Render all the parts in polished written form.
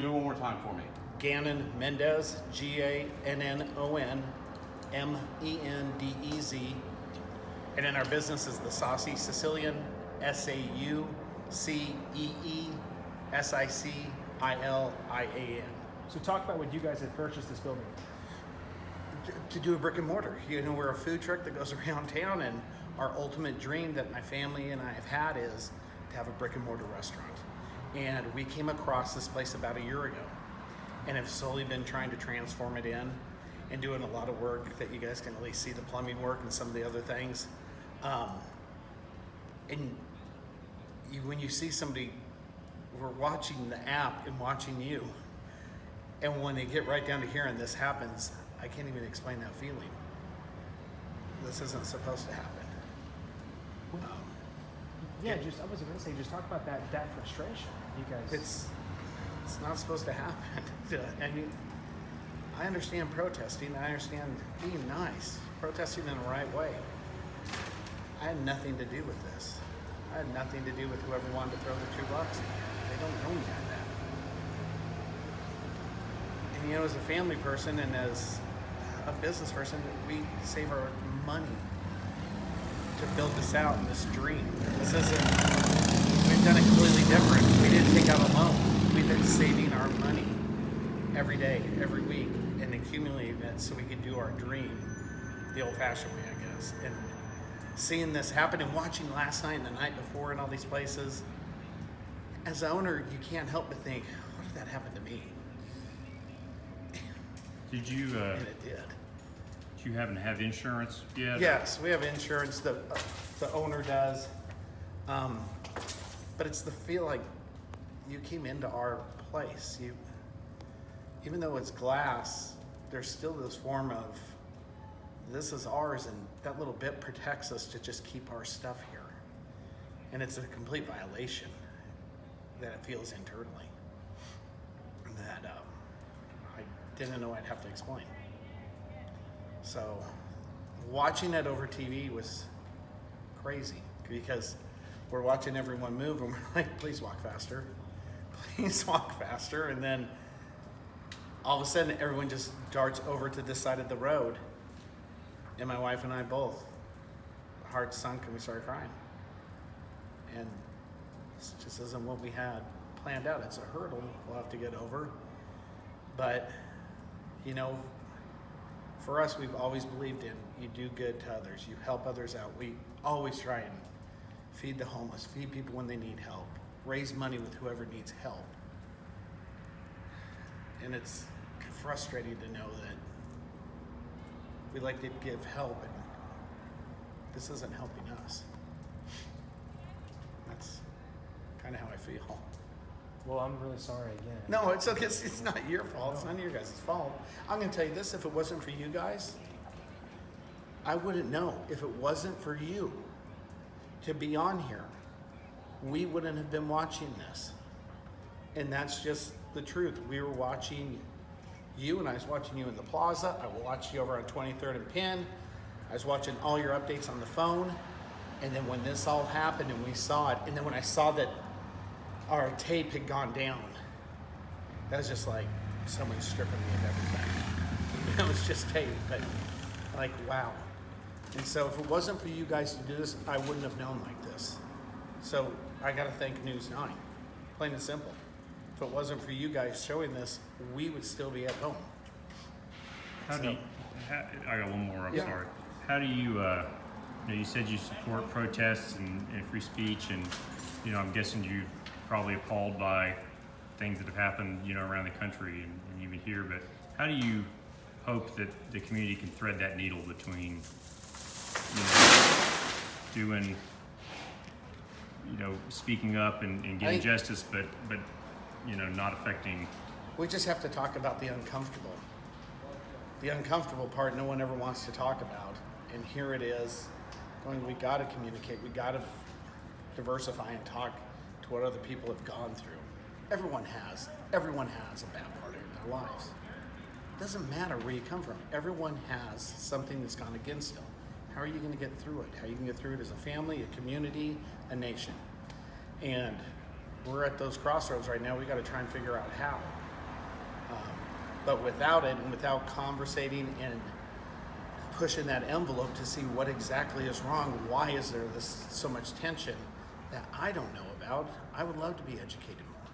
Do it one more time for me. Gannon Mendez, Gannon Mendez. And then our business is the Saucee Sicilian, Sauceesicilian. So talk about when you guys had purchased this building. To do a brick and mortar. You know, we're a food truck that goes around town, and our ultimate dream that my family and I have had is to have a brick and mortar restaurant. And we came across this place about a year ago and have slowly been trying to transform it in and doing a lot of work that you guys can at least see the plumbing work and some of the other things. When you see somebody, we're watching the app and watching you, and when they get right down to here and this happens, I can't even explain that feeling. This isn't supposed to happen. I was going to say, just talk about that frustration. You guys. It's not supposed to happen. I mean, I understand protesting. I understand being nice, protesting in the right way. I had nothing to do with this. I had nothing to do with whoever wanted to throw the $2 in here. They don't know me like that. And you know, as a family person and as a business person, we save our money to build this out in this dream. This isn't, we've done it completely different. We didn't take out a loan. We've been saving our money every day, every week, and accumulating it so we could do our dream the old-fashioned way, I guess. And seeing this happen and watching last night and the night before in all these places, as an owner, you can't help but think, what if that happened to me? Did you? And it did. Do you happen to have insurance yet? Yes, we have insurance. The owner does, but it's the feel like you came into our place. Even though it's glass, there's still this form of this is ours, and that little bit protects us to just keep our stuff here. And it's a complete violation that it feels internally that I didn't know I'd have to explain. So watching it over TV was crazy because we're watching everyone move and we're like, please walk faster. Please walk faster. And then all of a sudden everyone just darts over to this side of the road. And my wife and I both, heart sunk, and we started crying. And this just isn't what we had planned out. It's a hurdle we'll have to get over. But, you know, for us, we've always believed in you do good to others, you help others out. We always try and feed the homeless, feed people when they need help, raise money with whoever needs help. And it's frustrating to know that we like to give help and this isn't helping us. That's kind of how I feel. Well, I'm really sorry again. No, it's okay. It's not your fault. It's none of your guys' fault. I'm going to tell you this. If it wasn't for you guys, I wouldn't know. If it wasn't for you to be on here, we wouldn't have been watching this. And that's just the truth. We were watching you, and I was watching you in the plaza. I watched you over on 23rd and Penn. I was watching all your updates on the phone. And then when this all happened and we saw it, and then when I saw that our tape had gone down, that was just like someone stripping me of everything. It was just tape, but like, wow. And so if it wasn't for you guys to do this, I wouldn't have known like this. So I got to thank News 9, plain and simple. If it wasn't for you guys showing this, we would still be at home. I got one more, I'm sorry. How do you, you said you support protests and free speech, and, I'm guessing you've probably appalled by things that have happened, around the country and even here, but how do you hope that the community can thread that needle between, doing, speaking up and getting justice, but not affecting. We just have to talk about the uncomfortable. The uncomfortable part no one ever wants to talk about. And here it is going, we got to communicate. We got to diversify and talk to what other people have gone through. Everyone has a bad part in their lives. It doesn't matter where you come from. Everyone has something that's gone against them. How are you going to get through it? How are you going to get through it as a family, a community, a nation? And we're at those crossroads right now. We got to try and figure out how. But without it and without conversating and pushing that envelope to see what exactly is wrong, why is there so much tension that I don't know about, I would love to be educated more.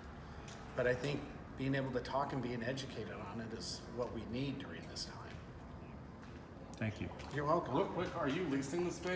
But I think being able to talk and being educated on it is what we need during this time. Thank you. You're welcome. Real quick, are you leasing the space?